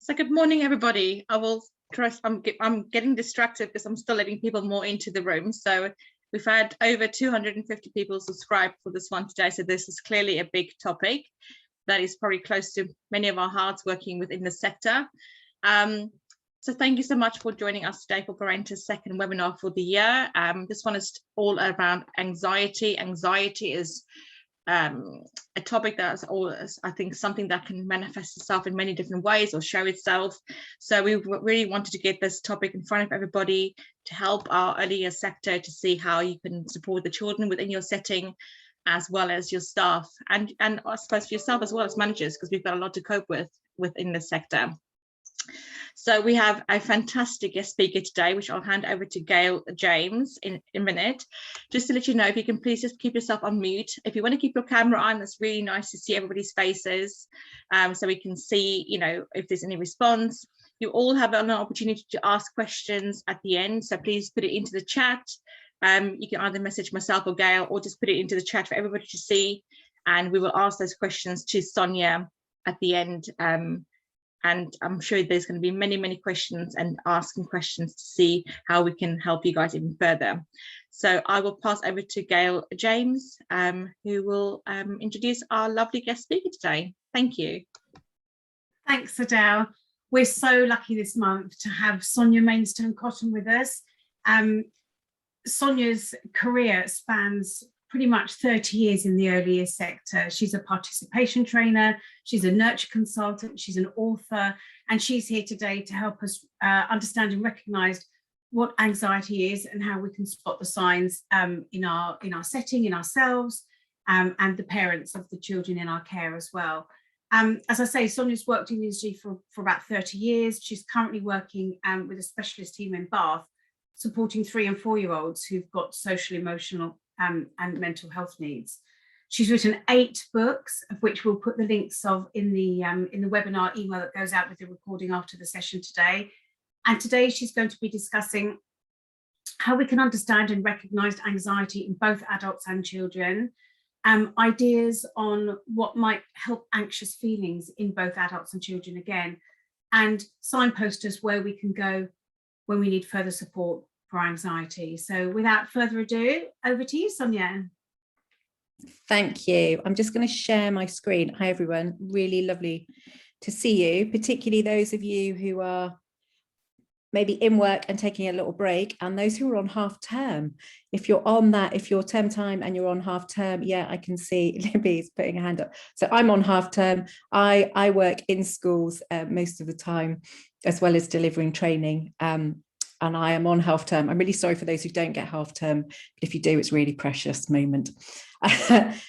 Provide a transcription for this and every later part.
So good morning, everybody. I will trust I'm getting distracted because I'm still letting people more into the room. So we've had over 250 people subscribe for this one today. So this is clearly a big topic that is probably close to many of our hearts working within the sector. So thank you so much for joining us today for Parenta's second webinar for the year. This one is all around anxiety. Anxiety is a topic that's always, I think, something that can manifest itself in many different ways or show itself. So we really wanted to get this topic in front of everybody to help our early years sector to see how you can support the children within your setting, as well as your staff, and I suppose for yourself as well as managers, because we've got a lot to cope with within the sector. So we have a fantastic guest speaker today, which I'll hand over to Gail James in a minute. Just to let you know, if you can please just keep yourself on mute. If you want to keep your camera on, that's really nice to see everybody's faces, so we can see, you know, if there's any response. You all have an opportunity to ask questions at the end, so please put it into the chat. You can either message myself or Gail, or just put it into the chat for everybody to see, and we will ask those questions to Sonia at the end. And I'm sure there's going to be many questions and asking questions to see how we can help you guys even further. So I will pass over to Gail James, who will introduce our lovely guest speaker today. Thank you. Thanks, Adele. We're so lucky this month to have Sonia Mainstone-Cotton with us. Sonia's career spans pretty much 30 years in the early years sector. She's a participation trainer, she's a nurture consultant, she's an author, and she's here today to help us understand and recognise what anxiety is and how we can spot the signs in our setting, in ourselves, and the parents of the children in our care as well. As I say, Sonia's worked in the industry for about 30 years. She's currently working with a specialist team in Bath, supporting 3 and 4 year olds who've got social, emotional and mental health needs. She's written 8 books, of which we'll put the links of in the webinar email that goes out with the recording after the session today. And today she's going to be discussing how we can understand and recognise anxiety in both adults and children, ideas on what might help anxious feelings in both adults and children again, and signpost us where we can go when we need further support for anxiety. So without further ado, over to you, Sonia. Thank you. I'm just going to share my screen. Hi, everyone. Really lovely to see you, particularly those of you who are maybe in work and taking a little break, and those who are on half term. If you're on that, if you're term time and you're on half term, yeah, I can see Libby's putting a hand up. So I'm on half term. I work in schools most of the time, as well as delivering training. And I am on half term. I'm really sorry for those who don't get half term, but if you do, it's a really precious moment.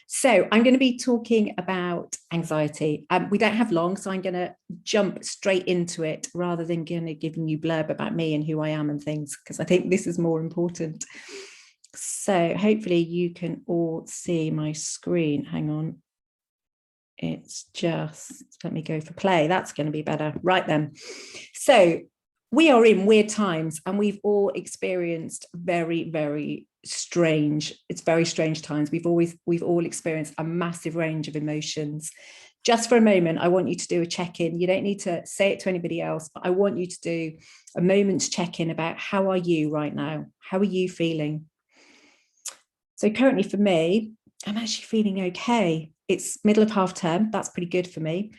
So I'm going to be talking about anxiety. We don't have long, so I'm going to jump straight into it rather than giving you blurb about me and who I am and things, because I think this is more important. So hopefully you can all see my screen. Hang on. It's just, let me go for play. That's going to be better. Right then. So we are in weird times, and we've all experienced very strange times. We've all experienced a massive range of emotions. Just for a moment, I want you to do a check-in. You don't need to say it to anybody else, but I want you to do a moment's check-in about how are you right now? How are you feeling? So currently for me, I'm actually feeling okay. It's middle of half term. That's pretty good for me.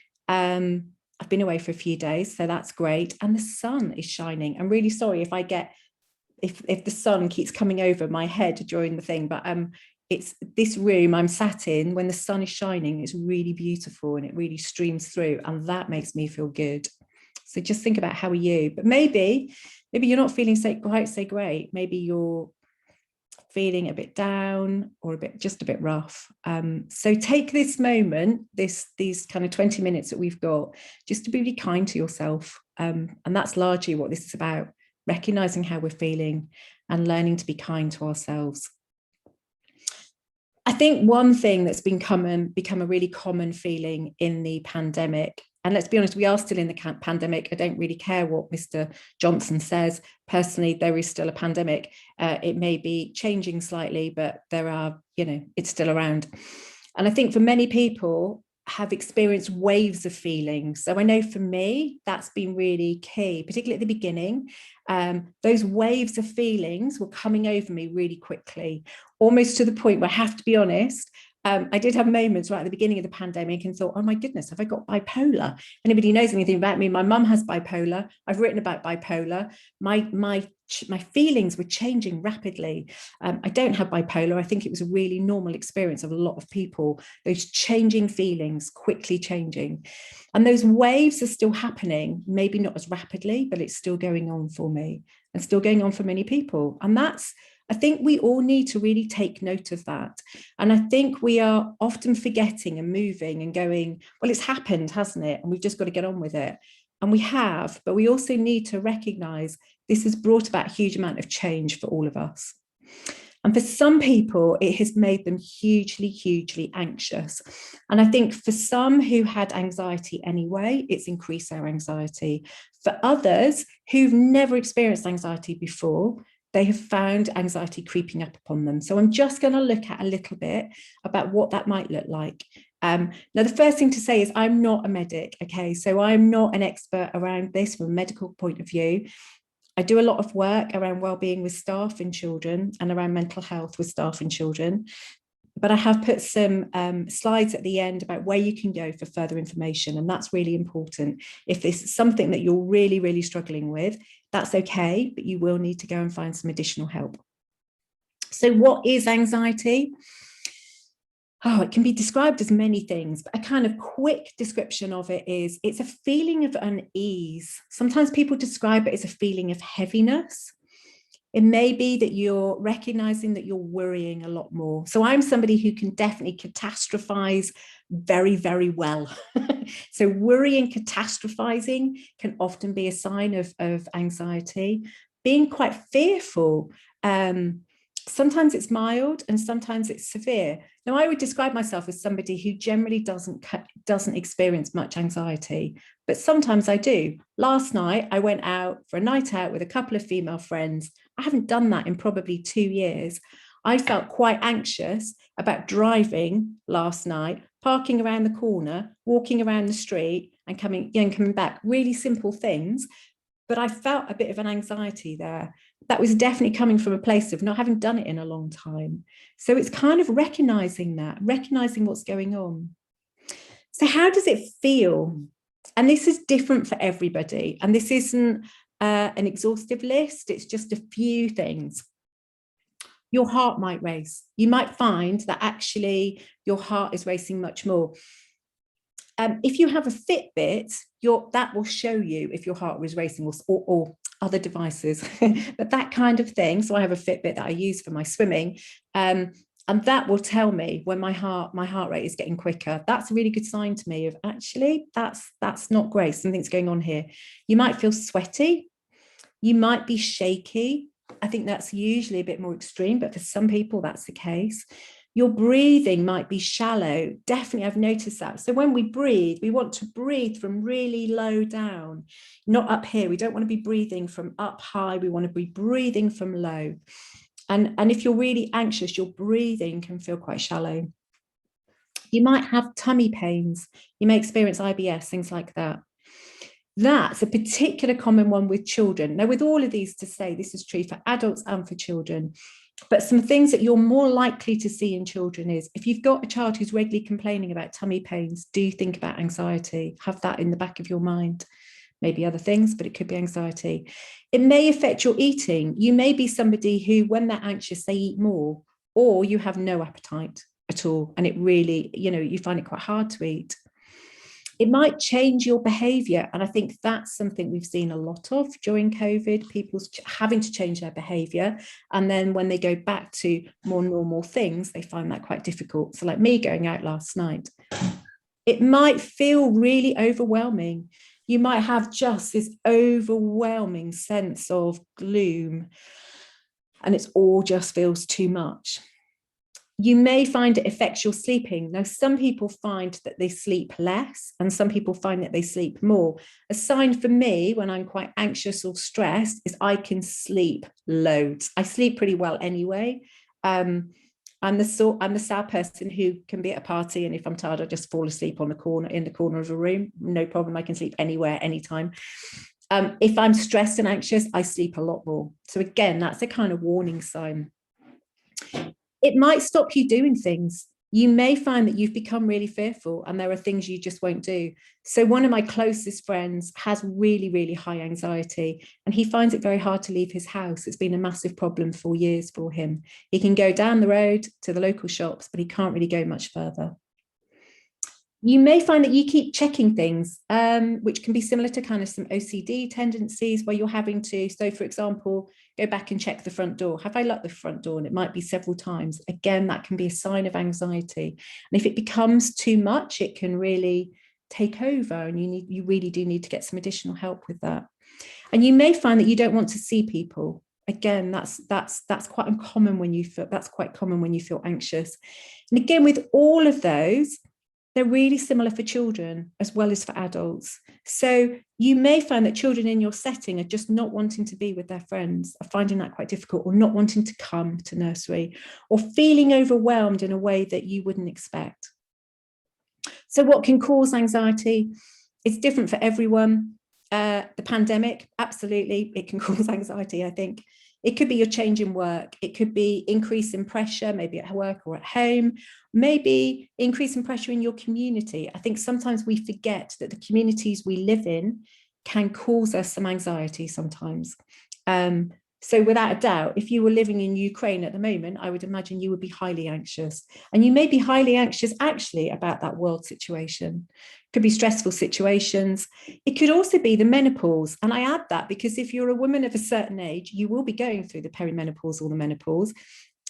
I've been away for a few days, so that's great. And the sun is shining. I'm really sorry if the sun keeps coming over my head during the thing, but it's this room I'm sat in, when the sun is shining, it's really beautiful and it really streams through, and that makes me feel good. So just think about, how are you? But maybe you're not feeling quite so great. Maybe you're feeling a bit down or just a bit rough. So take this moment, these kind of 20 minutes that we've got, just to be really kind to yourself. And that's largely what this is about, recognizing how we're feeling and learning to be kind to ourselves. I think one thing that's become a really common feeling in the pandemic, and let's be honest, we are still in the pandemic. I don't really care what Mr. Johnson says. Personally, there is still a pandemic. It may be changing slightly, but there are, it's still around. And I think for many people, have experienced waves of feelings. So I know for me, that's been really key, particularly at the beginning. Those waves of feelings were coming over me really quickly, almost to the point where I have to be honest, I did have moments right at the beginning of the pandemic and thought, oh my goodness, have I got bipolar? Anybody who knows anything about me, my mum has bipolar. I've written about bipolar. My feelings were changing rapidly. I don't have bipolar. I think it was a really normal experience of a lot of people, those changing feelings, quickly changing. And those waves are still happening, maybe not as rapidly, but it's still going on for me and still going on for many people. And I think we all need to really take note of that. And I think we are often forgetting and moving and going, well, it's happened, hasn't it? And we've just got to get on with it. And we have, but we also need to recognize this has brought about a huge amount of change for all of us. And for some people, it has made them hugely, hugely anxious. And I think for some who had anxiety anyway, it's increased their anxiety. For others who've never experienced anxiety before, they have found anxiety creeping up upon them. So I'm just going to look at a little bit about what that might look like. Now, the first thing to say is I'm not a medic, okay? So I'm not an expert around this from a medical point of view. I do a lot of work around wellbeing with staff and children and around mental health with staff and children. But I have put some slides at the end about where you can go for further information. And that's really important. If this is something that you're really, really struggling with, that's okay, but you will need to go and find some additional help. So what is anxiety? Oh, it can be described as many things, but a kind of quick description of it is it's a feeling of unease. Sometimes people describe it as a feeling of heaviness. It may be that you're recognizing that you're worrying a lot more. So I'm somebody who can definitely catastrophize very, very well. So worrying, catastrophizing can often be a sign of anxiety. Being quite fearful, sometimes it's mild and sometimes it's severe. Now, I would describe myself as somebody who generally doesn't experience much anxiety, but sometimes I do. Last night, I went out for a night out with a couple of female friends. I haven't done that in probably 2 years. I felt quite anxious about driving last night, parking around the corner, walking around the street and coming back. Really simple things, but I felt a bit of an anxiety there. That was definitely coming from a place of not having done it in a long time. So it's kind of recognizing what's going on. So how does it feel? And this is different for everybody. And this isn't an exhaustive list. It's just a few things. Your heart might race. You might find that actually your heart is racing much more. If you have a Fitbit, that will show you if your heart is racing or other devices, but that kind of thing. So I have a Fitbit that I use for my swimming, and that will tell me when my heart rate is getting quicker. That's a really good sign to me of actually that's not great. Something's going on here. You might feel sweaty. You might be shaky. I think that's usually a bit more extreme, but for some people that's the case. Your breathing might be shallow. Definitely, I've noticed that. So when we breathe, we want to breathe from really low down, not up here. We don't want to be breathing from up high. We want to be breathing from low. And if you're really anxious, your breathing can feel quite shallow. You might have tummy pains. You may experience IBS, things like that. That's a particular common one with children. Now, with all of these to say, this is true for adults and for children. But some things that you're more likely to see in children is if you've got a child who's regularly complaining about tummy pains, do think about anxiety. Have that in the back of your mind. Maybe other things, but it could be anxiety. It may affect your eating. You may be somebody who, when they're anxious, they eat more, or you have no appetite at all. And it really, you find it quite hard to eat. It might change your behavior. And I think that's something we've seen a lot of during COVID, people having to change their behavior. And then when they go back to more normal things, they find that quite difficult. So like me going out last night, it might feel really overwhelming. You might have just this overwhelming sense of gloom and it all just feels too much. You may find it affects your sleeping. Now, some people find that they sleep less and some people find that they sleep more. A sign for me when I'm quite anxious or stressed is I can sleep loads. I sleep pretty well anyway. I'm the sad person who can be at a party, and if I'm tired, I just fall asleep in the corner of a room. No problem. I can sleep anywhere, anytime. If I'm stressed and anxious, I sleep a lot more. So again, that's a kind of warning sign. It might stop you doing things. You may find that you've become really fearful and there are things you just won't do. So one of my closest friends has really, really high anxiety, and he finds it very hard to leave his house. It's been a massive problem for years for him. He can go down the road to the local shops, but he can't really go much further. You may find that you keep checking things, which can be similar to kind of some OCD tendencies where you're having to, so for example, go back and check the front door. Have I locked the front door? And it might be several times. Again, that can be a sign of anxiety. And if it becomes too much, it can really take over, and you really do need to get some additional help with that. And you may find that you don't want to see people. Again, that's quite uncommon when you feel anxious. And again, with all of those, they're really similar for children as well as for adults. So you may find that children in your setting are just not wanting to be with their friends, are finding that quite difficult, or not wanting to come to nursery, or feeling overwhelmed in a way that you wouldn't expect. So what can cause anxiety? It's different for everyone. The pandemic, absolutely, it can cause anxiety, I think. It could be your change in work. It could be increase in pressure, maybe at work or at home, maybe increase in pressure in your community. I think sometimes we forget that the communities we live in can cause us some anxiety sometimes. So without a doubt, if you were living in Ukraine at the moment, I would imagine you would be highly anxious. And you may be highly anxious actually about that world situation. It could be stressful situations. It could also be the menopause. And I add that because if you're a woman of a certain age, you will be going through the perimenopause or the menopause,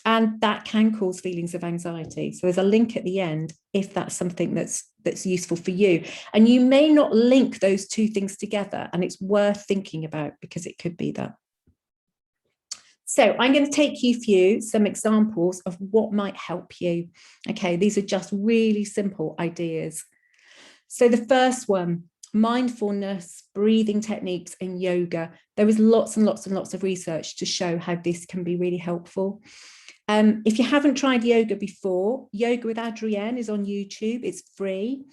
and that can cause feelings of anxiety. So there's a link at the end if that's something that's useful for you. And you may not link those two things together, and it's worth thinking about because it could be that. So I'm going to take you through some examples of what might help you. Okay, these are just really simple ideas. So the first one, mindfulness, breathing techniques, and yoga. There is lots and lots and lots of research to show how this can be really helpful. If you haven't tried yoga before, Yoga with Adrienne is on YouTube. It's free.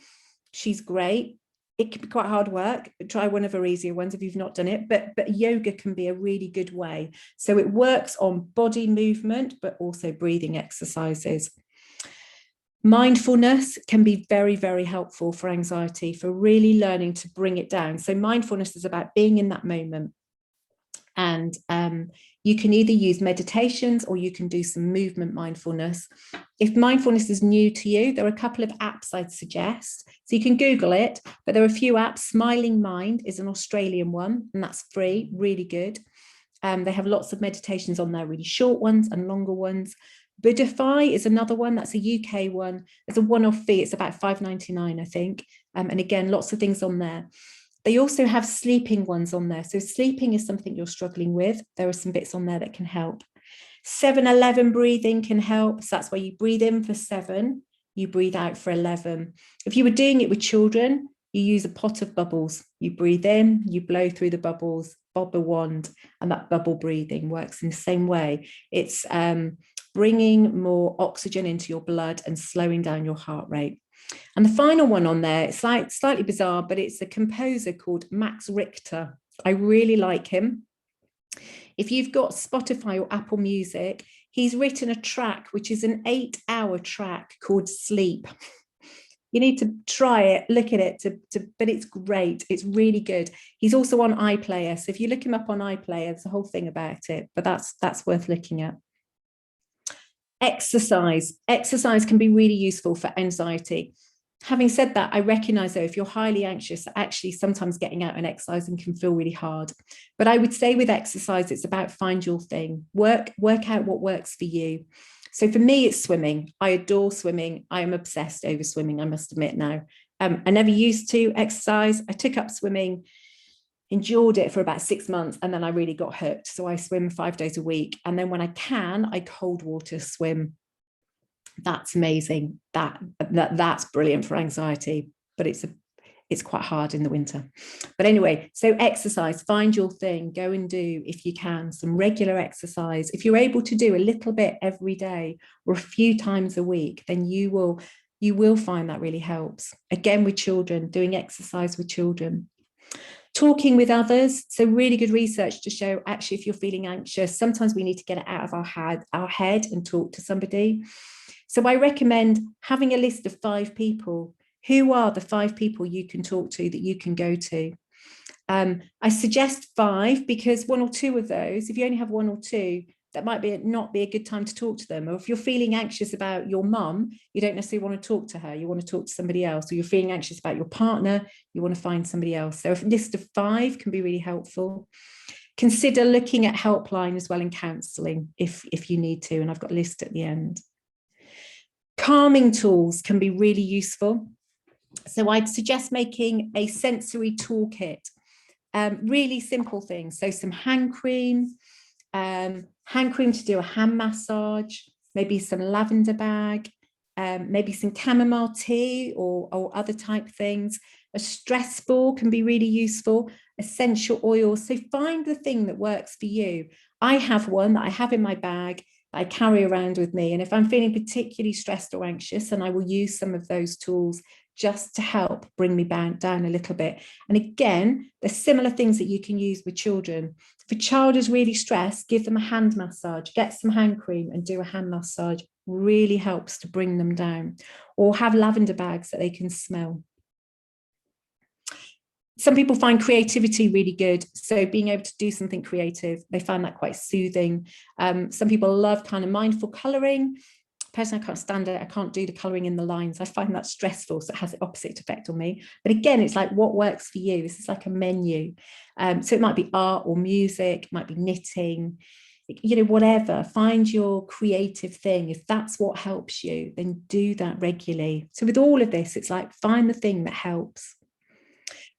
She's great. It can be quite hard work. Try one of her easier ones if you've not done it, but yoga can be a really good way. So it works on body movement, but also breathing exercises. Mindfulness can be very, very helpful for anxiety, for really learning to bring it down. So mindfulness is about being in that moment. And you can either use meditations or you can do some movement mindfulness. If mindfulness is new to you, there are a couple of apps I'd suggest. So you can Google it, but there are a few apps. Smiling Mind is an Australian one, and that's free, really good. They have lots of meditations on there, really short ones and longer ones. Buddhify is another one, that's a UK one. There's a one-off fee, it's about $5.99, I think. And again, lots of things on there. They also have sleeping ones on there. So sleeping is something you're struggling with. There are some bits on there that can help. 7-11 breathing can help. So that's where you breathe in for 7, you breathe out for 11. If you were doing it with children, you use a pot of bubbles. You breathe in, you blow through the bubbles, bob a wand, and that bubble breathing works in the same way. It's bringing more oxygen into your blood and slowing down your heart rate. And the final one on there, it's slightly bizarre, but it's a composer called Max Richter. I really like him. If you've got Spotify or Apple Music, he's written a track, which is an 8-hour track called Sleep. You need to try it, look at it, but it's great. It's really good. He's also on iPlayer. So if you look him up on iPlayer, there's a whole thing about it, but that's worth looking at. Exercise can be really useful for anxiety. Having said that, I recognize though, if you're highly anxious, actually sometimes getting out and exercising can feel really hard. But I would say with exercise, it's about find your thing, work out what works for you. So for me, it's swimming. I adore swimming. I am obsessed over swimming, I must admit now. I never used to exercise. I took up swimming, endured it for about 6 months, and then I really got hooked. So I swim 5 days a week. And then when I can, I cold water swim. That's amazing. That's brilliant for anxiety, but it's quite hard in the winter. But anyway, so exercise, find your thing, go and do, if you can, some regular exercise. If you're able to do a little bit every day or a few times a week, then you will find that really helps. Again, with children, doing exercise with children. Talking with others. So really good research to show, actually, if you're feeling anxious, sometimes we need to get it out of our head and talk to somebody. So I recommend having a list of 5 people. Who are the 5 people you can talk to, that you can go to? I suggest 5 because 1 or 2 of those, if you only have 1 or 2, that might not be a good time to talk to them. Or if you're feeling anxious about your mum, you don't necessarily want to talk to her, you want to talk to somebody else. Or you're feeling anxious about your partner, you want to find somebody else. So a list of 5 can be really helpful. Consider looking at helpline as well in counselling if you need to, and I've got a list at the end. Calming tools can be really useful. So I'd suggest making a sensory toolkit. Really simple things. So some hand cream to do a hand massage, maybe some lavender bag, maybe some chamomile tea or other type things. A stress ball can be really useful. Essential oils. So find the thing that works for you. I have one that I have in my bag that I carry around with me. And if I'm feeling particularly stressed or anxious, then I will use some of those tools just to help bring me down a little bit. And again, there's similar things that you can use with children. If a child is really stressed, give them a hand massage, get some hand cream and do a hand massage. Really helps to bring them down. Or have lavender bags that they can smell. Some people find creativity really good. So being able to do something creative, they find that quite soothing. Some people love kind of mindful colouring. Personally, I can't stand it. I can't do the colouring in the lines. I find that stressful, so it has the opposite effect on me. But again, it's like what works for you. This is like a menu. So it might be art or music, it might be knitting, whatever. Find your creative thing. If that's what helps you, then do that regularly. So with all of this, it's like find the thing that helps.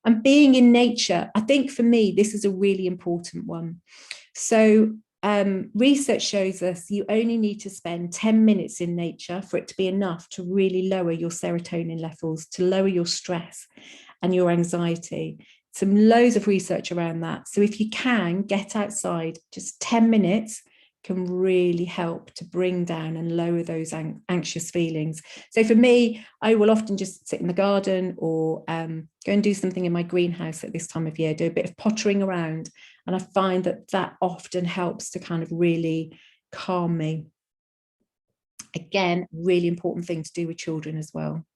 And being in nature, I think for me, this is a really important one. So research shows us you only need to spend 10 minutes in nature for it to be enough to really lower your serotonin levels, to lower your stress and your anxiety. Some loads of research around that. So if you can get outside, just 10 minutes can really help to bring down and lower those anxious feelings. So for me, I will often just sit in the garden or go and do something in my greenhouse at this time of year, do a bit of pottering around. And I find that often helps to kind of really calm me. Again, really important thing to do with children as well.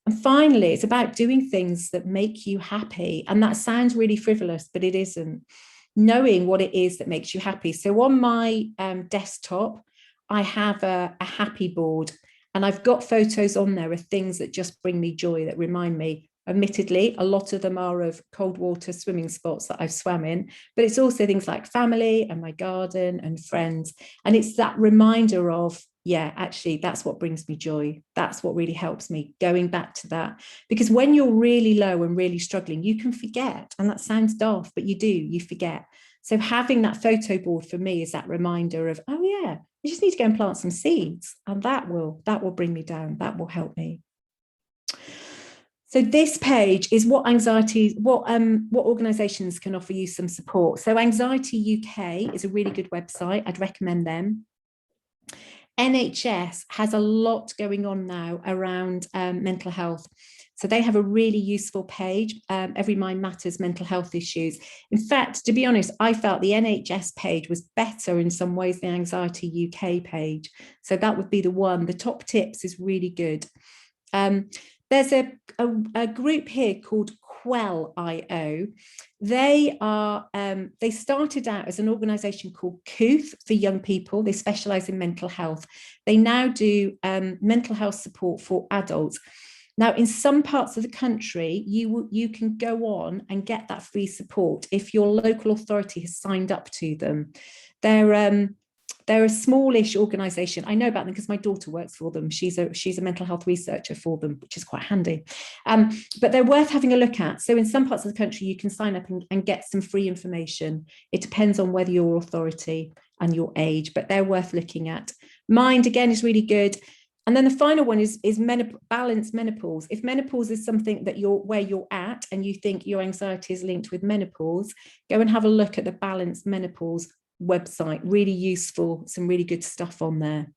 And finally, it's about doing things that make you happy. And that sounds really frivolous, but it isn't. Knowing what it is that makes you happy. So on my desktop, I have a happy board, and I've got photos on there of things that just bring me joy, that remind me. Admittedly, a lot of them are of cold water swimming spots that I've swam in, but it's also things like family and my garden and friends. And it's that reminder of, yeah, actually, that's what brings me joy. That's what really helps me, going back to that. Because when you're really low and really struggling, you can forget. And that sounds daft, but you forget. So having that photo board for me is that reminder of, oh yeah, I just need to go and plant some seeds. And that will bring me down. That will help me. So this page is what organisations can offer you some support. So Anxiety UK is a really good website. I'd recommend them. NHS has a lot going on now around mental health. So they have a really useful page, Every Mind Matters mental health issues. In fact, to be honest, I felt the NHS page was better in some ways than the Anxiety UK page. So that would be the one. The top tips is really good. There's a group here called Quell.io. They started out as an organisation called Cooth for young people. They specialise in mental health. They now do mental health support for adults. Now, in some parts of the country, you can go on and get that free support if your local authority has signed up to them. They're a smallish organisation. I know about them because my daughter works for them. She's a mental health researcher for them, which is quite handy. But they're worth having a look at. So in some parts of the country, you can sign up and get some free information. It depends on whether your authority and your age, but they're worth looking at. Mind, again, is really good. And then the final one is balanced menopause. If menopause is something that where you're at and you think your anxiety is linked with menopause, go and have a look at the Balanced Menopause website. Really useful, some really good stuff on there.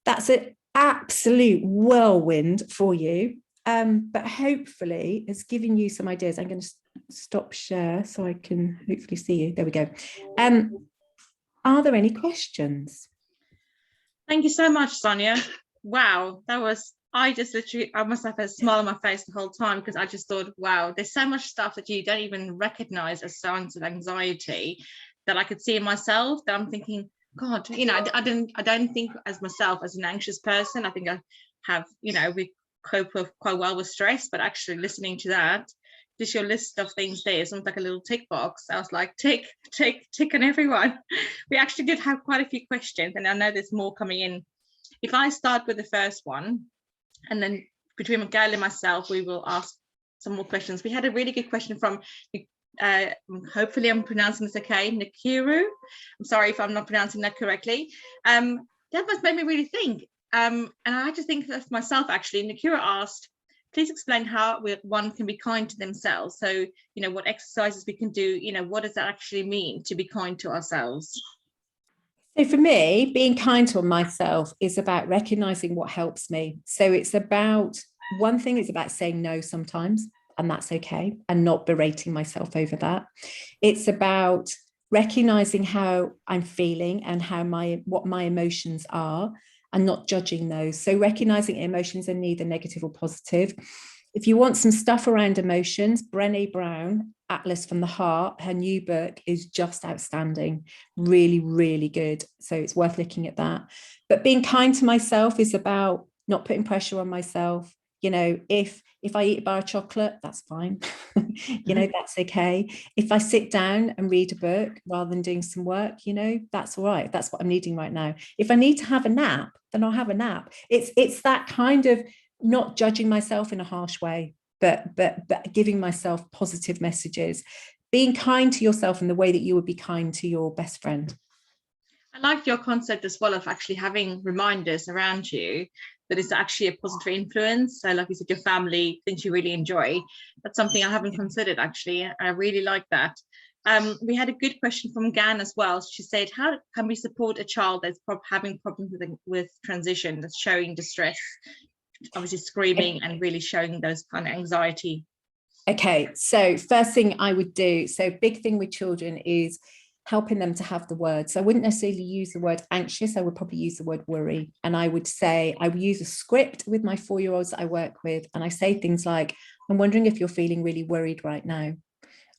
That's an absolute whirlwind for you. But hopefully it's given you some ideas. I'm going to stop share so I can hopefully see you. There we go. Are there any questions? Thank you so much, Sonia. Wow, that was, I must have a smile on my face the whole time, because I just thought, wow, there's so much stuff that you don't even recognize as signs of anxiety that I could see in myself, that I'm thinking, God, you know, I don't think as myself as an anxious person. I think I have, you know, we cope with quite well with stress, but actually listening to that, just your list of things there, it's almost like a little tick box. I was like, tick on everyone. We actually did have quite a few questions, and I know there's more coming in. If I start with the first one, and then between Miguel and myself, we will ask some more questions. We had a really good question from, hopefully I'm pronouncing this okay, Nakiru. I'm sorry if I'm not pronouncing that correctly. That must make me really think. And I had to think of myself, actually. Nakiru asked, please explain how one can be kind to themselves. So, you know, what exercises we can do, you know, what does that actually mean to be kind to ourselves? So for me, being kind to myself is about recognizing what helps me. So it's about, one thing is about saying no sometimes, and that's okay, and not berating myself over that. It's about recognizing how I'm feeling and what my emotions are, and not judging those. So recognizing emotions are neither negative or positive. If you want some stuff around emotions, Brené Brown, Atlas from the Heart, her new book is just outstanding. Really, really good. So it's worth looking at that. But being kind to myself is about not putting pressure on myself. You know, if I eat a bar of chocolate, that's fine. You know, that's okay. If I sit down and read a book rather than doing some work, you know, that's all right. That's what I'm needing right now. If I need to have a nap, then I'll have a nap. It's that kind of not judging myself in a harsh way, but giving myself positive messages, being kind to yourself in the way that you would be kind to your best friend. I like your concept as well of actually having reminders around you that it's actually a positive influence. So like you said, your family, things you really enjoy. That's something I haven't considered, actually. I really like that. We had a good question from Gan as well. She said, how can we support a child that's having problems with transition, that's showing distress, obviously screaming and really showing those kind of anxiety? Okay, so first thing I would do, so big thing with children is helping them to have the word. So I wouldn't necessarily use the word anxious, I would probably use the word worry. And I would say, I would use a script with my 4-year-olds that I work with. And I say things like, I'm wondering if you're feeling really worried right now.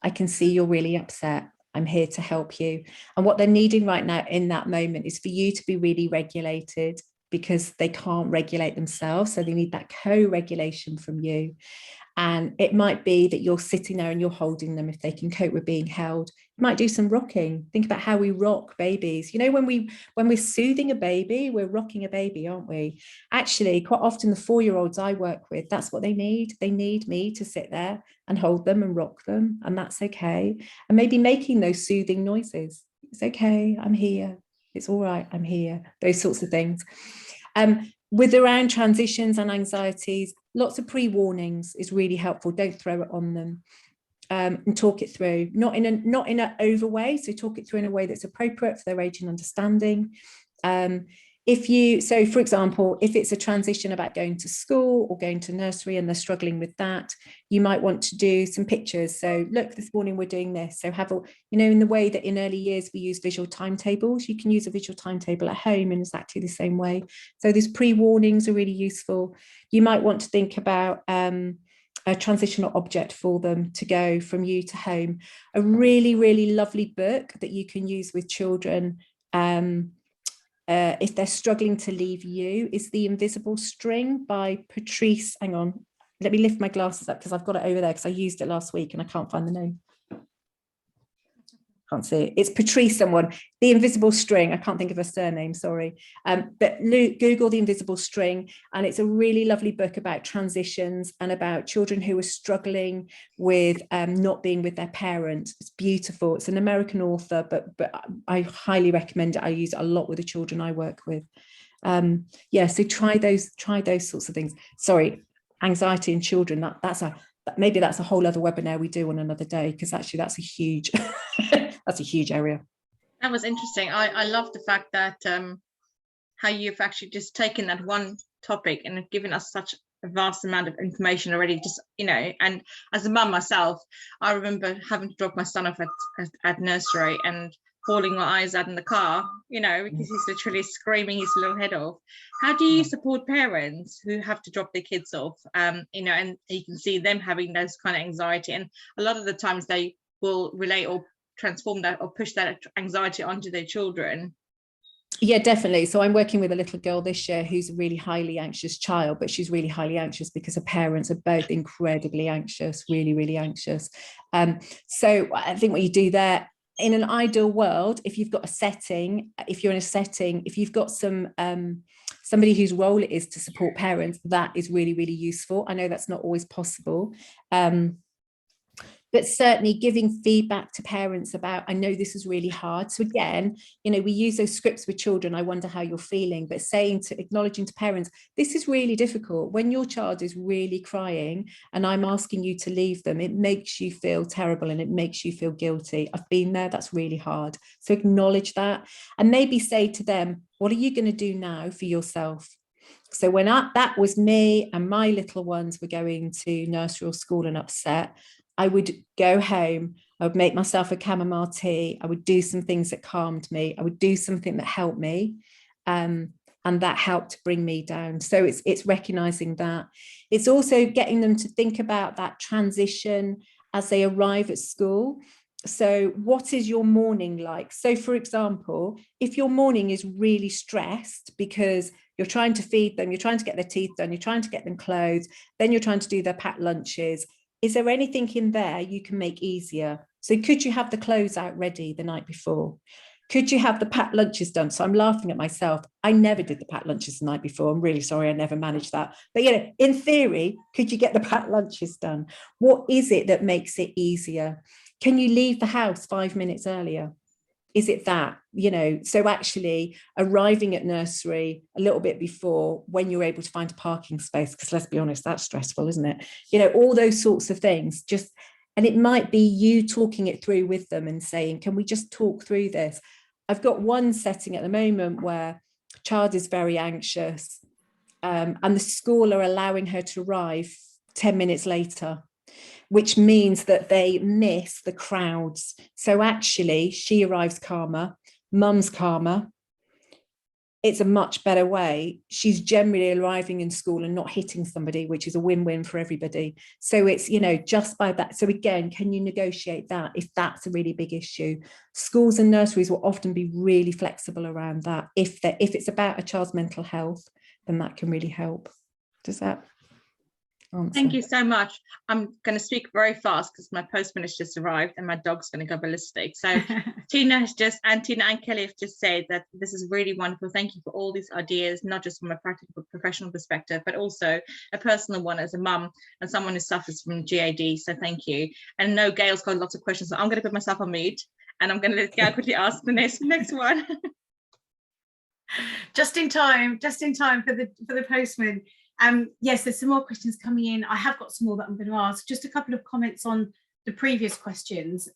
I can see you're really upset. I'm here to help you. And what they're needing right now in that moment is for you to be really regulated, because they can't regulate themselves. So they need that co-regulation from you. And it might be that you're sitting there and you're holding them if they can cope with being held. You might do some rocking. Think about how we rock babies. You know, when we're soothing a baby, we're rocking a baby, aren't we? Actually, quite often the 4-year-olds I work with, that's what they need. They need me to sit there and hold them and rock them, and that's okay. And maybe making those soothing noises. It's okay, I'm here. It's all right, I'm here. Those sorts of things. With around transitions and anxieties, lots of pre-warnings is really helpful. Don't throw it on them, and talk it through, not in an over way. So talk it through in a way that's appropriate for their age and understanding. So for example, if it's a transition about going to school or going to nursery and they're struggling with that, you might want to do some pictures. So look, this morning we're doing this. So have a, you know, in the way that in early years we use visual timetables, you can use a visual timetable at home in exactly the same way. So these pre-warnings are really useful. You might want to think about a transitional object for them to go from you to home. A really, really lovely book that you can use with children if they're struggling to leave you is The Invisible String by Patrice. Hang on, let me lift my glasses up because I've got it over there because I used it last week and I can't find the name. Can't see it. It's Patrice someone. The Invisible String. I can't think of her surname, sorry. But Google The Invisible String, and it's a really lovely book about transitions and about children who are struggling with not being with their parents. It's beautiful. It's an American author, but I highly recommend it. I use it a lot with the children I work with. Yeah, so try those sorts of things. Sorry, anxiety in children, maybe that's a whole other webinar we do on another day, because actually that's a huge that's a huge area. That was interesting. I love the fact that how you've actually just taken that one topic and given us such a vast amount of information already, just, you know. And as a mum myself, I remember having to drop my son off at nursery and bawling my eyes out in the car, you know, because he's literally screaming his little head off. How do you support parents who have to drop their kids off, you know, and you can see them having those kind of anxiety, and a lot of the times they will relate or transform that or push that anxiety onto their children? Yeah, definitely. So I'm working with a little girl this year who's a really highly anxious child, but she's really highly anxious because her parents are both incredibly anxious, really, really anxious. So I think what you do there, in an ideal world, if you've got a setting, if you've got somebody whose role it is to support parents, that is really, really useful. I know that's not always possible. But certainly giving feedback to parents about, I know this is really hard. So again, you know, we use those scripts with children, I wonder how you're feeling, but acknowledging to parents, this is really difficult. When your child is really crying and I'm asking you to leave them, it makes you feel terrible and it makes you feel guilty. I've been there, that's really hard. So acknowledge that, and maybe say to them, what are you going to do now for yourself? So when that was me and my little ones were going to nursery or school and upset, I would go home, I would make myself a chamomile tea, I would do some things that calmed me, I would do something that helped me, and that helped to bring me down. So it's recognizing that. It's also getting them to think about that transition as they arrive at school. So what is your morning like? So for example, if your morning is really stressed because you're trying to feed them, you're trying to get their teeth done, you're trying to get them clothes, then you're trying to do their packed lunches, is there anything in there you can make easier? So could you have the clothes out ready the night before? Could you have the packed lunches done? So I'm laughing at myself. I never did the packed lunches the night before. I'm really sorry, I never managed that. But you know, in theory, could you get the packed lunches done? What is it that makes it easier? Can you leave the house 5 minutes earlier? Is it that, you know? So actually arriving at nursery a little bit before, when you're able to find a parking space, because let's be honest, that's stressful, isn't it? You know, all those sorts of things. Just, and it might be you talking it through with them and saying, can we just talk through this? I've got one setting at the moment where a child is very anxious, and the school are allowing her to arrive 10 minutes later, which means that they miss the crowds. So actually she arrives calmer, mum's calmer. It's a much better way. She's generally arriving in school and not hitting somebody, which is a win-win for everybody. So it's, you know, just by that. So again, can you negotiate that if that's a really big issue? Schools and nurseries will often be really flexible around that. If it's about a child's mental health, then that can really help. Does that answer? Thank you so much. I'm going to speak very fast because my postman has just arrived and my dog's going to go ballistic. So Tina and Kelly have just said that this is really wonderful. Thank you for all these ideas, not just from a practical professional perspective, but also a personal one as a mum and someone who suffers from GAD. So thank you. And no, Gail's got lots of questions, so I'm going to put myself on mute and I'm going to let Gail quickly ask the next one. Just in time for the postman. Yes, there's some more questions coming in. I have got some more that I'm going to ask. Just a couple of comments on the previous questions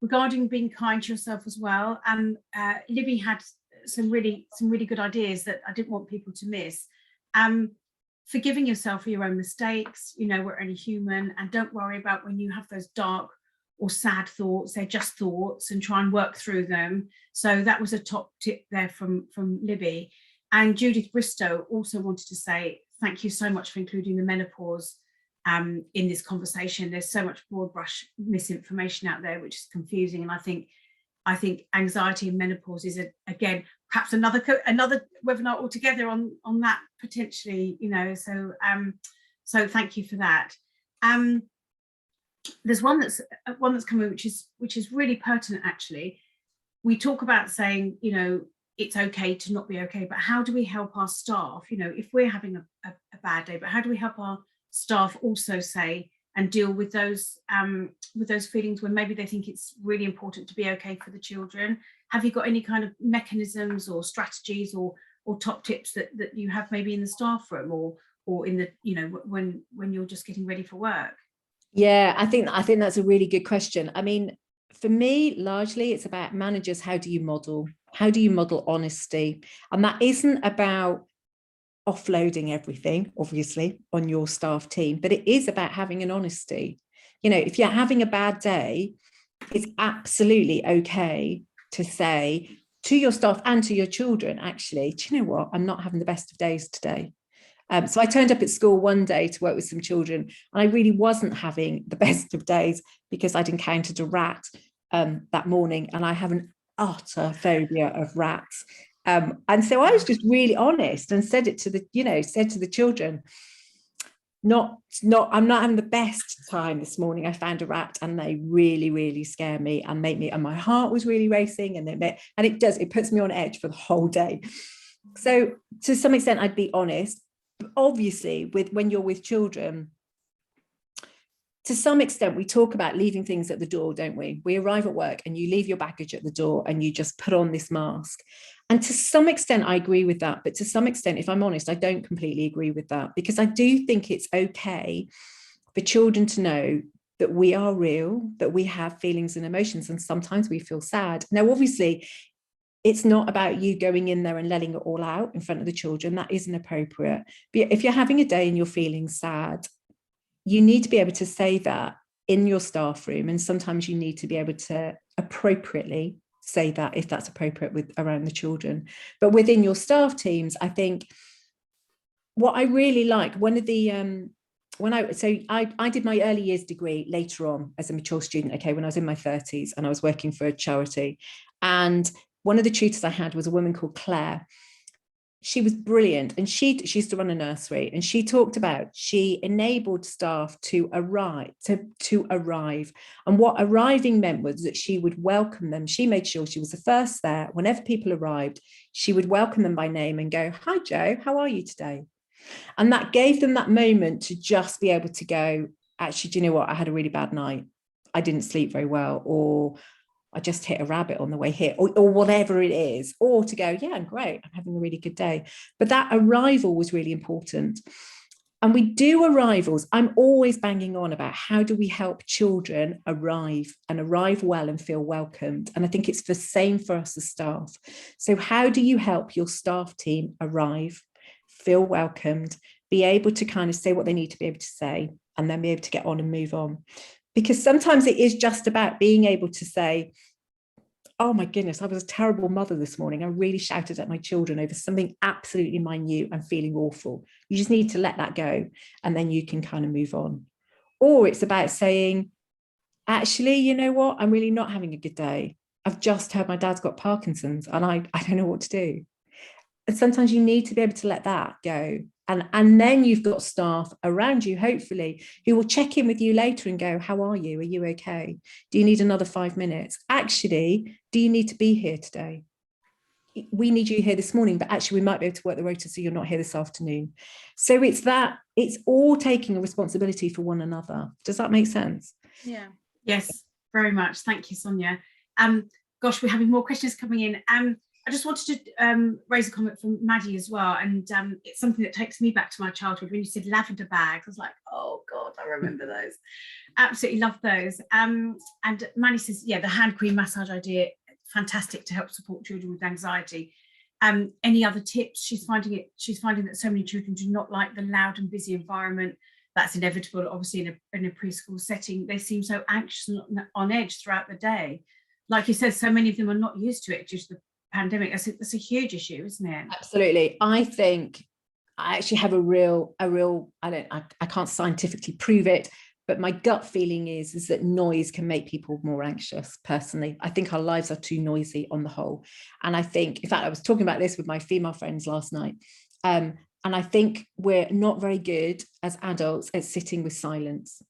regarding being kind to yourself as well. Libby had some really good ideas that I didn't want people to miss. Forgiving yourself for your own mistakes. You know, we're only human, and don't worry about when you have those dark or sad thoughts. They're just thoughts, and try and work through them. So that was a top tip there from Libby. And Judith Bristow also wanted to say thank you so much for including the menopause in this conversation. There's so much broad brush misinformation out there, which is confusing. And I think anxiety and menopause is again perhaps another webinar altogether on that potentially. You know, so thank you for that. There's one that's coming, which is really pertinent actually. We talk about saying, you know, it's okay to not be okay, but how do we help our staff? You know, if we're having a bad day, but how do we help our staff also say and deal with those feelings when maybe they think it's really important to be okay for the children? Have you got any kind of mechanisms or strategies or or top tips that you have maybe in the staff room or in the, you know, when you're just getting ready for work? Yeah, I think that's a really good question. I mean, for me, largely it's about managers. How do you model honesty? And that isn't about offloading everything, obviously, on your staff team, but it is about having an honesty. You know, if you're having a bad day, it's absolutely okay to say to your staff and to your children, actually, do you know what? I'm not having the best of days today. So I turned up at school one day to work with some children, and I really wasn't having the best of days because I'd encountered a rat that morning, and I have an utter phobia of rats. And so I was just really honest and said to the children, I'm not having the best time this morning. I found a rat and they really, really scare me and make me, and my heart was really racing, and it puts me on edge for the whole day. So to some extent, I'd be honest. Obviously, when you're with children, to some extent, we talk about leaving things at the door, don't we? We arrive at work and you leave your baggage at the door and you just put on this mask. And to some extent, I agree with that. But to some extent, if I'm honest, I don't completely agree with that, because I do think it's okay for children to know that we are real, that we have feelings and emotions, and sometimes we feel sad. Now, obviously, it's not about you going in there and letting it all out in front of the children. That isn't appropriate. But if you're having a day and you're feeling sad, you need to be able to say that in your staff room. And sometimes you need to be able to appropriately say that, if that's appropriate around the children. But within your staff teams, I think what I really like, one of the I did my early years degree later on as a mature student, okay, when I was in my 30s, and I was working for a charity. And one of the tutors I had was a woman called Claire. She was brilliant, and she used to run a nursery, and she talked about, she enabled staff to arrive. And what arriving meant was that she would welcome them. She made sure she was the first there. Whenever people arrived, she would welcome them by name and go, "Hi, Joe, how are you today?" And that gave them that moment to just be able to go, "Actually, do you know what? I had a really bad night. I didn't sleep very well," or "I just hit a rabbit on the way here," or whatever it is, or to go, "Yeah, I'm great. I'm having a really good day." But that arrival was really important. And we do arrivals. I'm always banging on about how do we help children arrive well and feel welcomed. And I think it's the same for us as staff. So how do you help your staff team arrive, feel welcomed, be able to kind of say what they need to be able to say, and then be able to get on and move on? Because sometimes it is just about being able to say, "Oh my goodness, I was a terrible mother this morning. I really shouted at my children over something absolutely minute. I'm feeling awful." You just need to let that go, and then you can kind of move on. Or it's about saying, "Actually, you know what? I'm really not having a good day. I've just heard my dad's got Parkinson's and I don't know what to do." And sometimes you need to be able to let that go. And then you've got staff around you, hopefully, who will check in with you later and go, "How are you? Are you okay? Do you need another 5 minutes? Actually, do you need to be here today? We need you here this morning, but actually we might be able to work the rota so you're not here this afternoon." So it's all taking a responsibility for one another. Does that make sense? Yeah. Yes, very much. Thank you, Sonia. Gosh, we're having more questions coming in. I just wanted to raise a comment from Maddie as well, and it's something that takes me back to my childhood. When you said lavender bags, I was like, oh God, I remember those. Absolutely love those. And Maddie says, yeah, the hand cream massage idea, fantastic to help support children with anxiety. Any other tips? She's finding that so many children do not like the loud and busy environment. That's inevitable, obviously, in a preschool setting. They seem so anxious and on edge throughout the day. Like you said, so many of them are not used to it due to the pandemic. That's a huge issue, isn't it? Absolutely. I think I actually have a real I can't scientifically prove it, but my gut feeling is that noise can make people more anxious. Personally, I think our lives are too noisy on the whole. And I think, in fact, I was talking about this with my female friends last night, and I think we're not very good as adults at sitting with silence.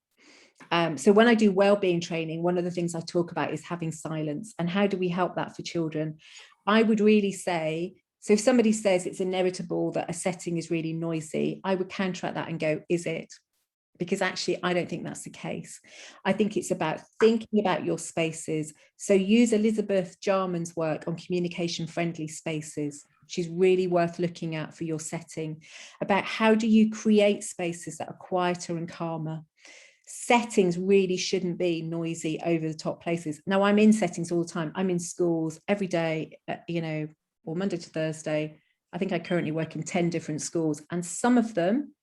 So when I do wellbeing training, one of the things I talk about is having silence, and how do we help that for children? I would really say, so if somebody says it's inevitable that a setting is really noisy, I would counteract that and go, is it? Because actually, I don't think that's the case. I think it's about thinking about your spaces. So use Elizabeth Jarman's work on communication friendly spaces. She's really worth looking at for your setting, about how do you create spaces that are quieter and calmer. Settings really shouldn't be noisy, over the top places. Now, I'm in settings all the time. I'm in schools every day, or Monday to Thursday. I think I currently work in 10 different schools, and some of them,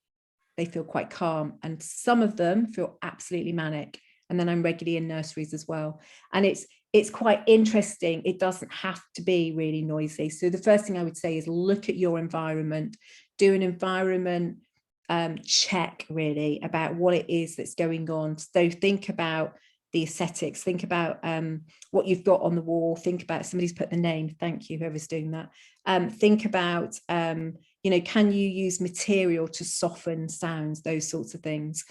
they feel quite calm, and some of them feel absolutely manic. And then I'm regularly in nurseries as well. And it's quite interesting. It doesn't have to be really noisy. So the first thing I would say is look at your environment, do an environment check really about what it is that's going on. So think about the aesthetics, think about what you've got on the wall, think about, somebody's put the name, thank you, whoever's doing that. Think about, can you use material to soften sounds, those sorts of things.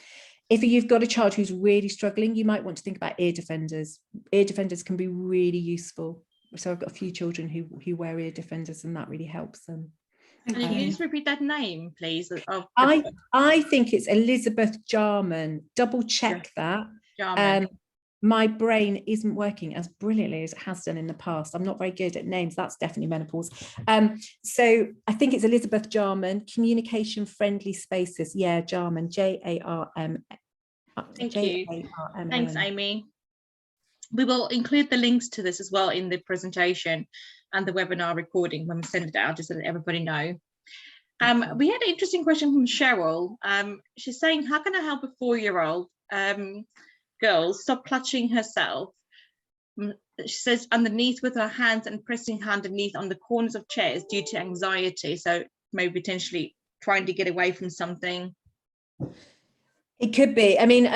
If you've got a child who's really struggling, you might want to think about ear defenders. Ear defenders can be really useful. So I've got a few children who wear ear defenders, and that really helps them. Can you just repeat that name, please? I think it's Elizabeth Jarman. Double check that. Jarman. My brain isn't working as brilliantly as it has done in the past. I'm not very good at names. That's definitely menopause. So I think it's Elizabeth Jarman. Communication friendly spaces. Yeah, Jarman. Jarm. Thank you. Thanks, Amy. We will include the links to this as well in the presentation and the webinar recording when we send it out, just so that everybody know. We had an interesting question from Cheryl. She's saying, how can I help a 4-year-old girl stop clutching herself? She says underneath with her hands and pressing underneath on the corners of chairs due to anxiety. So maybe potentially trying to get away from something. It could be. I mean,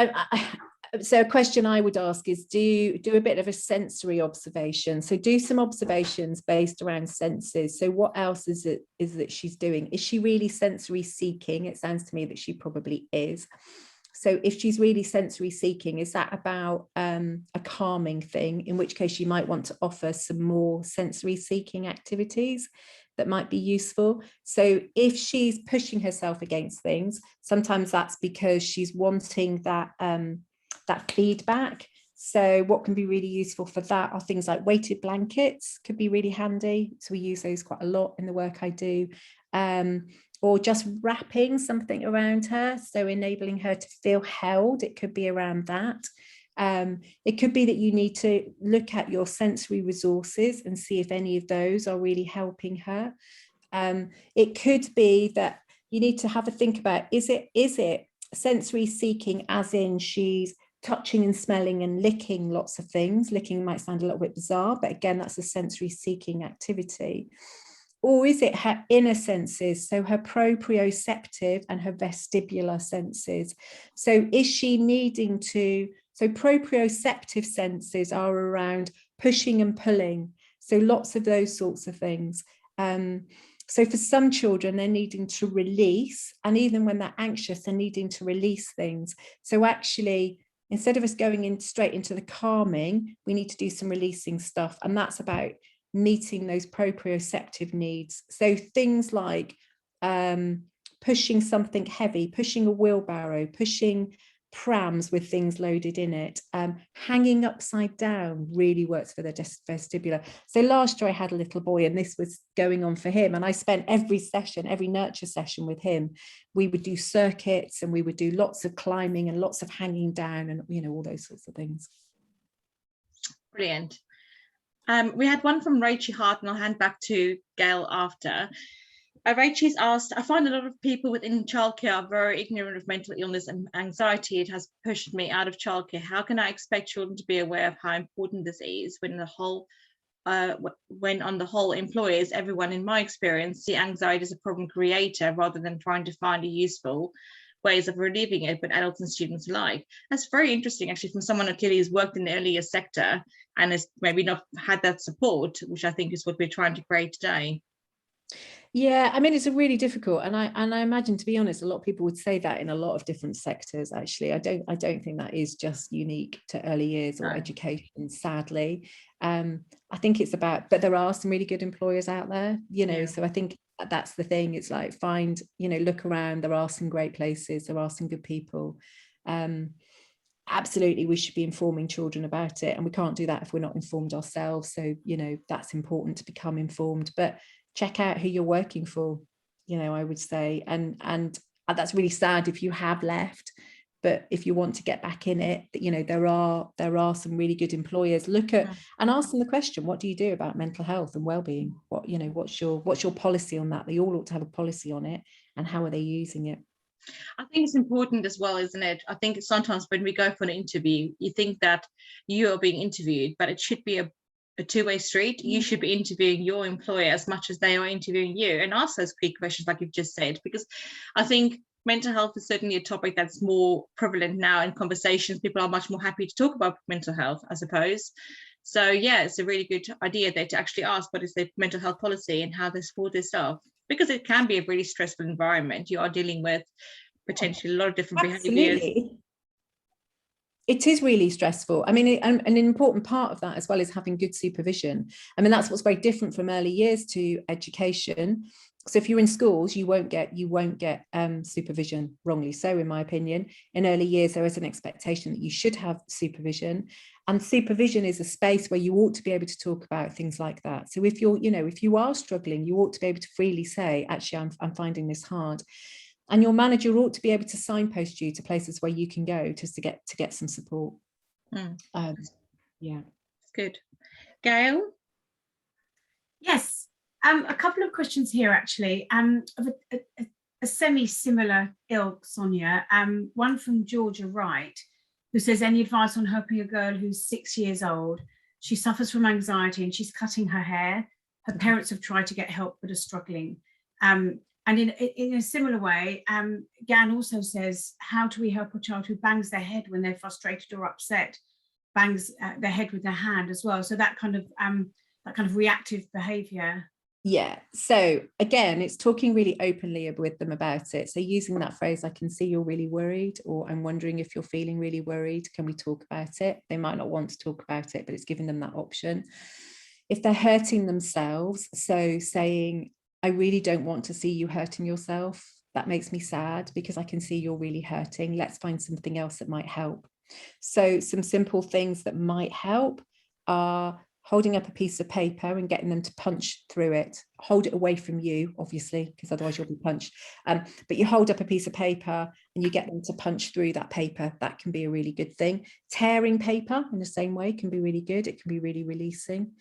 so a question I would ask is do a bit of a sensory observation. So do some observations based around senses. So what else is that she's doing? Is she really sensory seeking? It sounds to me that she probably is. So if she's really sensory seeking, is that about a calming thing, in which case you might want to offer some more sensory seeking activities that might be useful. So if she's pushing herself against things, sometimes that's because she's wanting that feedback. So what can be really useful for that are things like weighted blankets, could be really handy. So we use those quite a lot in the work I do. Or just wrapping something around her, so enabling her to feel held. It could be around that. It could be that you need to look at your sensory resources and see if any of those are really helping her. It could be that you need to have a think about, is it sensory seeking as in she's touching and smelling and licking lots of things? Licking might sound a little bit bizarre, but again, that's a sensory seeking activity. Or is it her inner senses, so her proprioceptive and her vestibular senses? So is she needing to, so proprioceptive senses are around pushing and pulling, so lots of those sorts of things. So for some children, they're needing to release, and even when they're anxious, they're needing to release things. So actually, instead of us going in straight into the calming, we need to do some releasing stuff, and that's about meeting those proprioceptive needs. So things like pushing something heavy, pushing a wheelbarrow, pushing prams with things loaded in it, hanging upside down really works for the vestibular. So last year I had a little boy, and this was going on for him, and I spent every nurture session with him. We would do circuits, and we would do lots of climbing and lots of hanging down, and all those sorts of things. Brilliant. We had one from Rachel Hart, and I'll hand back to Gail after. Rachel's asked, I find a lot of people within childcare are very ignorant of mental illness and anxiety. It has pushed me out of childcare. How can I expect children to be aware of how important this is when on the whole employers, everyone in my experience, see anxiety as a problem creator rather than trying to find a useful ways of relieving it, but adults and students alike? That's very interesting, actually, from someone who clearly has worked in the earlier sector and has maybe not had that support, which I think is what we're trying to create today. Yeah, I mean, it's a really difficult, and I imagine, to be honest, a lot of people would say that in a lot of different sectors. Actually, I don't think that is just unique to early years or education, sadly. I think it's about, but there are some really good employers out there, so I think that's the thing. It's like, find, look around, there are some great places, there are some good people. Absolutely, we should be informing children about it, and we can't do that if we're not informed ourselves. So that's important, to become informed. But check out who you're working for, you know, I would say. And that's really sad if you have left. But if you want to get back in it, you know, there are some really good employers. Look at and ask them the question, what do you do about mental health and well-being? What, you know, what's your policy on that? They all ought to have a policy on it, and how are they using it? I think it's important as well, isn't it? I think sometimes when we go for an interview, you think that you are being interviewed, but it should be a two-way street. You should be interviewing your employer as much as they are interviewing you, and ask those key questions like you've just said, because I think mental health is certainly a topic that's more prevalent now in conversations. People are much more happy to talk about mental health, I suppose. So yeah, it's a really good idea there to actually ask what is their mental health policy and how they support their staff, because it can be a really stressful environment. You are dealing with potentially a lot of different behaviors. It is really stressful. I mean, and an important part of that as well is having good supervision. I mean, that's what's very different from early years to education. So if you're in schools, you won't get supervision, wrongly so, in my opinion. In early years, there is an expectation that you should have supervision, and supervision is a space where you ought to be able to talk about things like that. So if you are struggling, you ought to be able to freely say, actually, I'm finding this hard. And your manager ought to be able to signpost you to places where you can go just to get some support. Yeah, good. Gail? Yes, a couple of questions here actually. Of a semi-similar ilk, Sonia. One from Georgia Wright, who says, any advice on helping a girl who's 6 years old? She suffers from anxiety and she's cutting her hair. Her parents have tried to get help but are struggling. And in a similar way, Gan also says, how do we help a child who bangs their head when they're frustrated or upset, bangs their head with their hand as well? So that kind of reactive behavior. Yeah. So again, it's talking really openly with them about it. So using that phrase, I can see you're really worried, or I'm wondering if you're feeling really worried. Can we talk about it? They might not want to talk about it, but it's giving them that option. If they're hurting themselves, so saying, I really don't want to see you hurting yourself. That makes me sad because I can see you're really hurting. Let's find something else that might help. So some simple things that might help are holding up a piece of paper and getting them to punch through it. Hold it away from you, obviously, because otherwise you'll be punched. But you hold up a piece of paper and you get them to punch through that paper. That can be a really good thing. Tearing paper in the same way can be really good. It can be really releasing.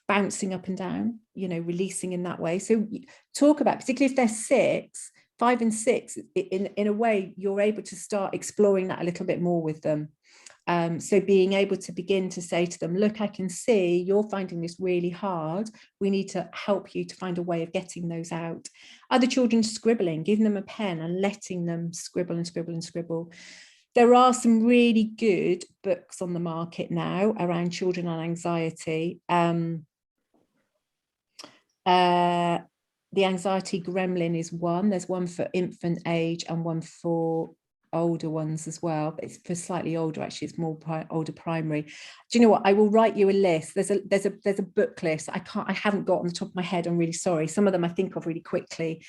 Bouncing up and down, releasing in that way. So talk about, particularly if they're 6, 5 and 6, in a way, you're able to start exploring that a little bit more with them. So being able to begin to say to them, look, I can see you're finding this really hard. We need to help you to find a way of getting those out. Other children scribbling, giving them a pen and letting them scribble and scribble and scribble. There are some really good books on the market now around children and anxiety. The Anxiety Gremlin is one. There's one for infant age and one for older ones as well, but it's for slightly older. Actually, it's more older primary. Do you know what? I will write you a list. There's a book list. I haven't got on the top of my head. I'm really sorry. Some of them I think of really quickly,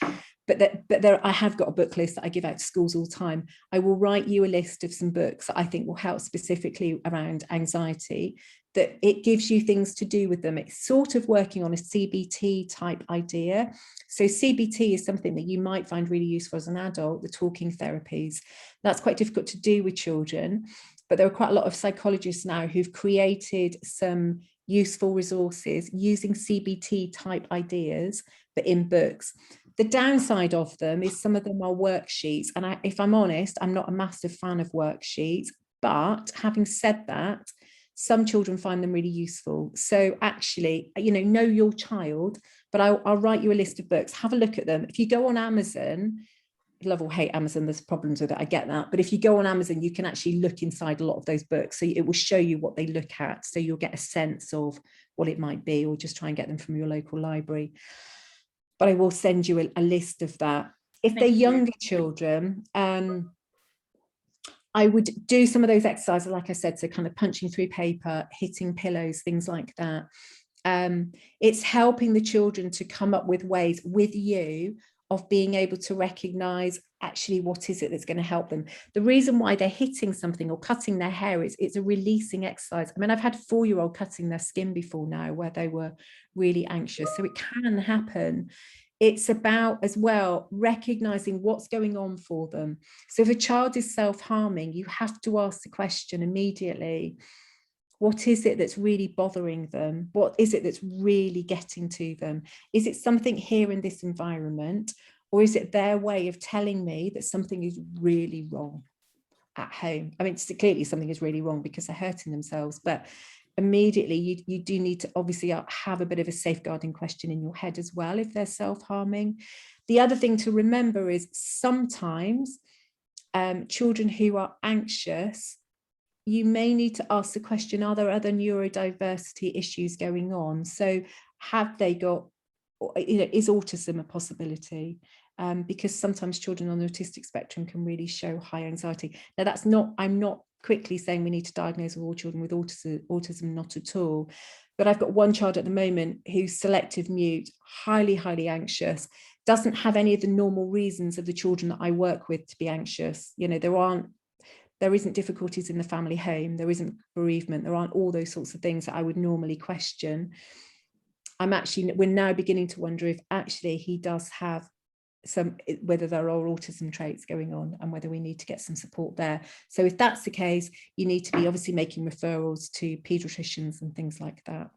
but there I have got a book list that I give out to schools all the time. I will write you a list of some books that I think will help specifically around anxiety, that it gives you things to do with them. It's sort of working on a CBT type idea. So CBT is something that you might find really useful as an adult, the talking therapies. That's quite difficult to do with children, but there are quite a lot of psychologists now who've created some useful resources using CBT type ideas, but in books. The downside of them is some of them are worksheets. And if I'm honest, I'm not a massive fan of worksheets, but having said that, some children find them really useful. So actually, know your child, but I'll write you a list of books. Have a look at them. If you go on Amazon, love or hate Amazon, there's problems with it, I get that. But if you go on Amazon, you can actually look inside a lot of those books. So it will show you what they look at. So you'll get a sense of what it might be, or just try and get them from your local library. But I will send you a list of that. If they're younger children, I would do some of those exercises, like I said, so kind of punching through paper, hitting pillows, things like that. It's helping the children to come up with ways with you of being able to recognize actually what is it that's going to help them. The reason why they're hitting something or cutting their hair is it's a releasing exercise. I mean, I've had a 4-year-old cutting their skin before now where they were really anxious, so it can happen. It's about as well recognizing what's going on for them. So if a child is self-harming, you have to ask the question immediately, what is it that's really bothering them? What is it that's really getting to them? Is it something here in this environment, or is it their way of telling me that something is really wrong at home? I mean, clearly something is really wrong because they're hurting themselves, but immediately you do need to obviously have a bit of a safeguarding question in your head as well if they're self-harming. The other thing to remember is sometimes children who are anxious, you may need to ask the question, are there other neurodiversity issues going on? So have they got, is autism a possibility? Because sometimes children on the autistic spectrum can really show high anxiety. Now that's not, I'm not quickly saying we need to diagnose all children with autism, not at all. But I've got one child at the moment who's selective mute, highly anxious, doesn't have any of the normal reasons of the children that I work with to be anxious. You know, there isn't difficulties in the family home, there isn't bereavement, there aren't all those sorts of things that I would normally question. We're now beginning to wonder if actually he does have whether there are autism traits going on and whether we need to get some support there. So if that's the case, you need to be obviously making referrals to paediatricians and things like that.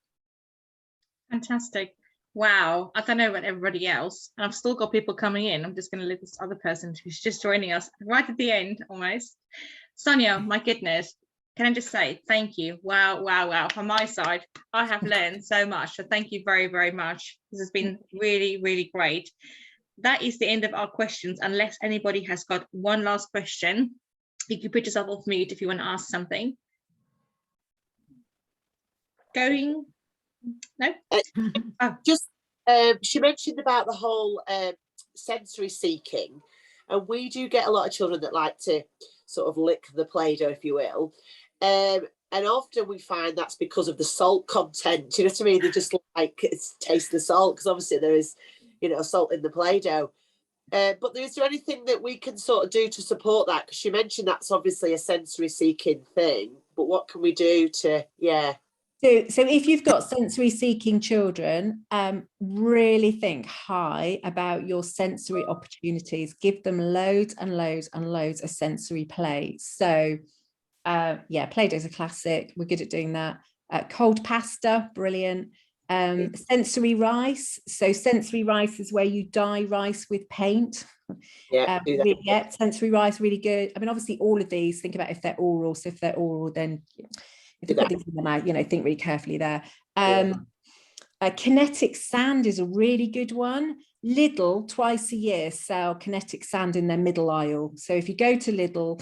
Fantastic. Wow. I don't know about everybody else, and I've still got people coming in. I'm just going to leave this other person who's just joining us right at the end almost. Sonia, my goodness, can I just say thank you? Wow. From my side, I have learned so much. So thank you very much. This has been really great. That is the end of our questions, unless anybody has got one last question. You can put yourself off mute if you want to ask something. Going? No? Just, she mentioned about the whole sensory seeking, and we do get a lot of children that like to sort of lick the Play-Doh, if you will. And often we find that's because of the salt content. You know what I mean? They just like taste the salt, because obviously there is, you know, salt in the Play-Doh. But is there anything that we can sort of do to support that? Because you mentioned that's obviously a sensory seeking thing, but what can we do to, So if you've got sensory seeking children, really think high about your sensory opportunities. Give them loads and loads of sensory play. So Play-Doh is a classic. We're good at doing that. Cold pasta, brilliant. Sensory rice. So sensory rice is where you dye rice with paint. Sensory rice, really good. I mean, obviously all of these, think about if they're oral. So if they're oral, then if you put things in the mouth, you know, think really carefully there. Kinetic sand is a really good one. Lidl twice a year sell kinetic sand in their middle aisle. So if you go to Lidl,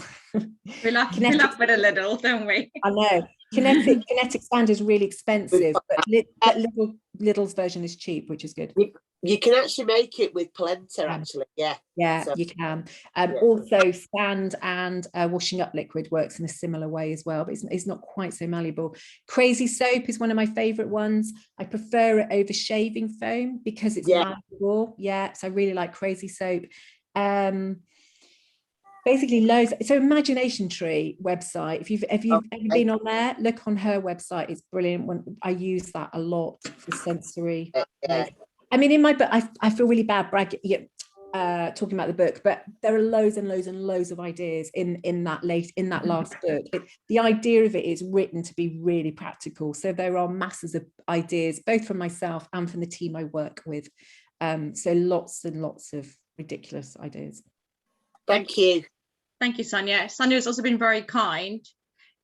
we love with a Lidl, don't we? I know. Kinetic sand is really expensive, but Lidl's version is cheap, which is good. You can actually make it with Polenta, actually. So, you can. Also, sand and washing up liquid works in a similar way as well, but it's not quite so malleable. Crazy soap is one of my favorite ones. I prefer it over shaving foam because it's malleable. So I really like Crazy soap. Basically loads. So Imagination Tree website, if you've ever been on there, look on her website. It's brilliant. When I use that a lot for sensory. I mean, in my book, I feel really bad bragging, talking about the book, but there are loads and loads of ideas in that last book. The idea of it is written to be really practical. So there are masses of ideas, both from myself and from the team I work with. So lots and lots of ridiculous ideas. Thank you. Thank you, Sonia. Sonia has also been very kind,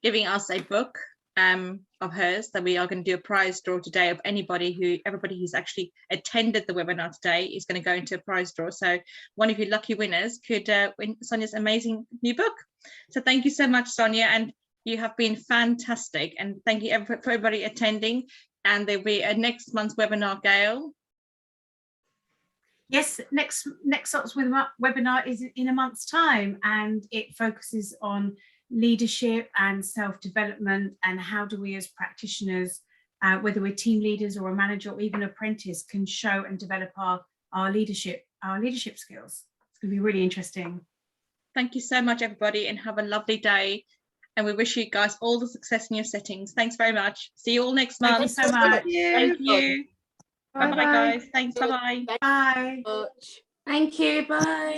giving us a book of hers that we are going to do a prize draw today of everybody who's actually attended the webinar today is going to go into a prize draw. So one of you lucky winners could win Sonia's amazing new book. So thank you so much, Sonia, and you have been fantastic. And thank you for everybody attending. And there'll be a next month's webinar, Gail. Yes, next webinar is in a month's time, and it focuses on leadership and self-development, and how do we as practitioners, whether we're team leaders or a manager or even apprentice, can show and develop our leadership our leadership skills. It's going to be really interesting. Thank you so much, everybody, and have a lovely day. And we wish you guys all the success in your settings. Thanks very much. See you all next month. Thank you so much. Thank you. Bye-bye, Bye-bye. guys. Thanks. Bye-bye. Bye. Much. Thank you. Bye.